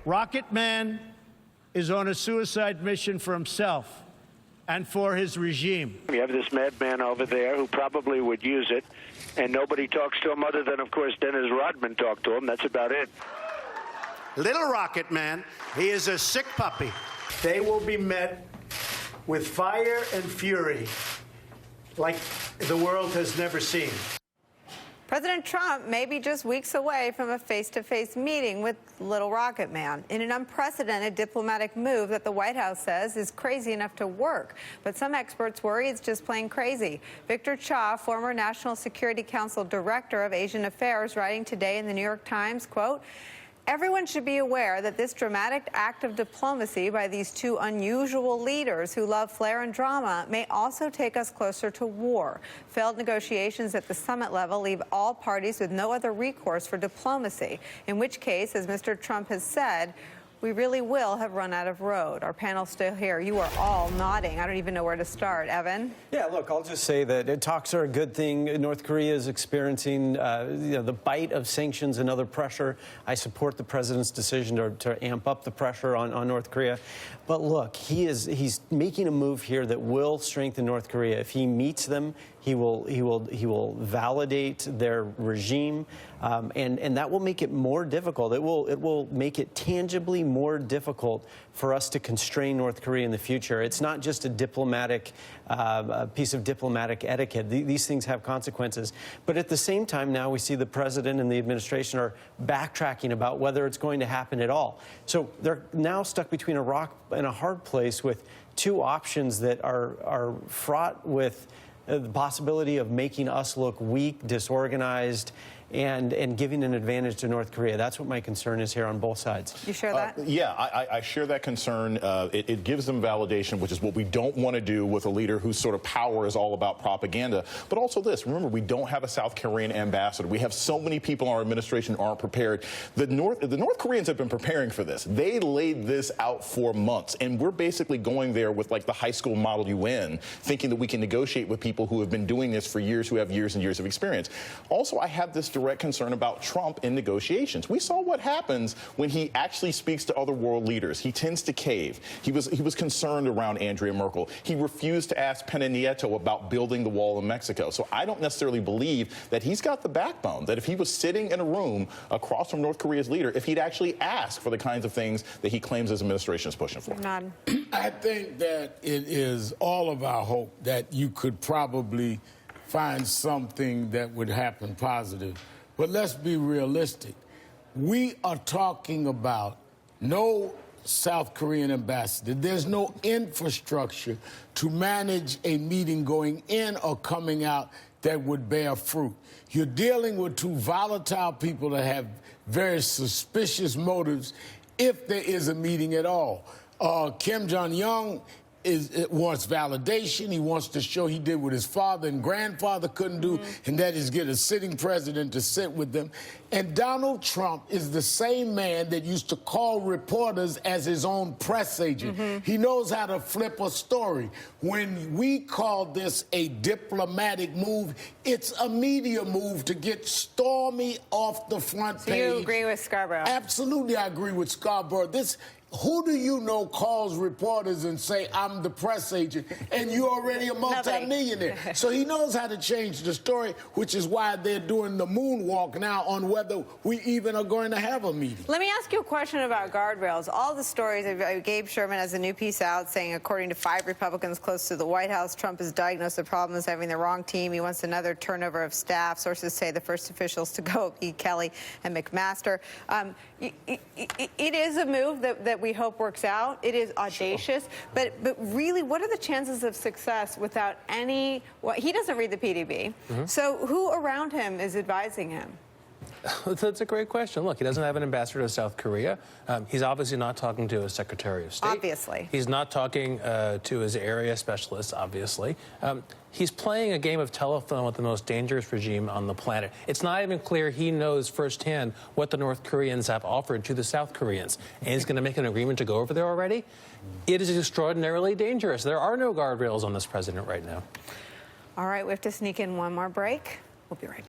Rocket Man is on a suicide mission for himself and for his regime. You have this madman over there who probably would use it, and nobody talks to him other than, of course, Dennis Rodman talked to him. That's about it. Little Rocket Man, he is a sick puppy. They will be met with fire and fury like the world has never seen. President Trump may be just weeks away from a face-to-face meeting with Little Rocket Man in an unprecedented diplomatic move that the White House says is crazy enough to work. But some experts worry it's just plain crazy. Victor Cha, former National Security Council Director of Asian Affairs, writing today in the New York Times, quote, "Everyone should be aware that this dramatic act of diplomacy by these two unusual leaders who love flair and drama may also take us closer to war. Failed negotiations at the summit level leave all parties with no other recourse for diplomacy, in which case, as Mr. Trump has said, we really will have run out of road." Our panel's still here. You are all nodding. I don't even know where to start. Evan? Yeah, look, I'll just say that talks are a good thing. North Korea is experiencing the bite of sanctions and other pressure. I support the president's decision to amp up the pressure on North Korea. But look, he's making a move here that will strengthen North Korea. If he meets them, he will validate their regime, and that will make it more difficult. It will make it tangibly more difficult for us to constrain North Korea in the future. It's not just a diplomatic a piece of diplomatic etiquette. These things have consequences. But at the same time, now we see the president and the administration are backtracking about whether it's going to happen at all. So they're now stuck between a rock and a hard place with two options that are fraught with the possibility of making us look weak, disorganized, and giving an advantage to North Korea. That's what my concern is here on both sides. You share that? Yeah, I share that concern. It gives them validation, which is what we don't want to do with a leader whose sort of power is all about propaganda. But also this, remember, we don't have a South Korean ambassador. We have so many people in our administration who aren't prepared. The North Koreans have been preparing for this. They laid this out for months, and we're basically going there with like the high school Model UN, thinking that we can negotiate with people who have been doing this for years, who have years and years of experience. Also, I have this direct concern about Trump in negotiations. We saw what happens when he actually speaks to other world leaders. He tends to cave. He was concerned around Andrea Merkel. He refused to ask Pena Nieto about building the wall in Mexico. So I don't necessarily believe that he's got the backbone, that if he was sitting in a room across from North Korea's leader, if he'd actually ask for the kinds of things that he claims his administration is pushing for. I think that it is all of our hope that you could probably find something that would happen positive. But let's be realistic. We are talking about no South Korean ambassador. There's no infrastructure to manage a meeting going in or coming out that would bear fruit. You're dealing with two volatile people that have very suspicious motives if there is a meeting at all. Kim Jong Un wants validation. He wants to show he did what his father and grandfather couldn't do, and that is get a sitting president to sit with them. And Donald Trump is the same man that used to call reporters as his own press agent. He knows how to flip a story. When we call this a diplomatic move, it's a media move to get Stormy off the front page. So you agree with Scarborough? Absolutely, I agree with Scarborough. Who do you know calls reporters and say, I'm the press agent, and you're already a multimillionaire? So he knows how to change the story, which is why they're doing the moonwalk now on whether we even are going to have a meeting. Let me ask you a question about guardrails. All the stories, Gabe Sherman has a new piece out saying, according to 5 Republicans close to the White House, Trump has diagnosed the problem as having the wrong team. He wants another turnover of staff. Sources say the first officials to go be Kelly and McMaster. It is a move that we hope works out. It is audacious, but really, what are the chances of success without any? Well, he doesn't read the PDB, so who around him is advising him? That's a great question. Look, he doesn't have an ambassador to South Korea. He's obviously not talking to his Secretary of State. Obviously. He's not talking to his area specialists, obviously. He's playing a game of telephone with the most dangerous regime on the planet. It's not even clear he knows firsthand what the North Koreans have offered to the South Koreans. And he's going to make an agreement to go over there already? It is extraordinarily dangerous. There are no guardrails on this president right now. All right, we have to sneak in one more break. We'll be right back.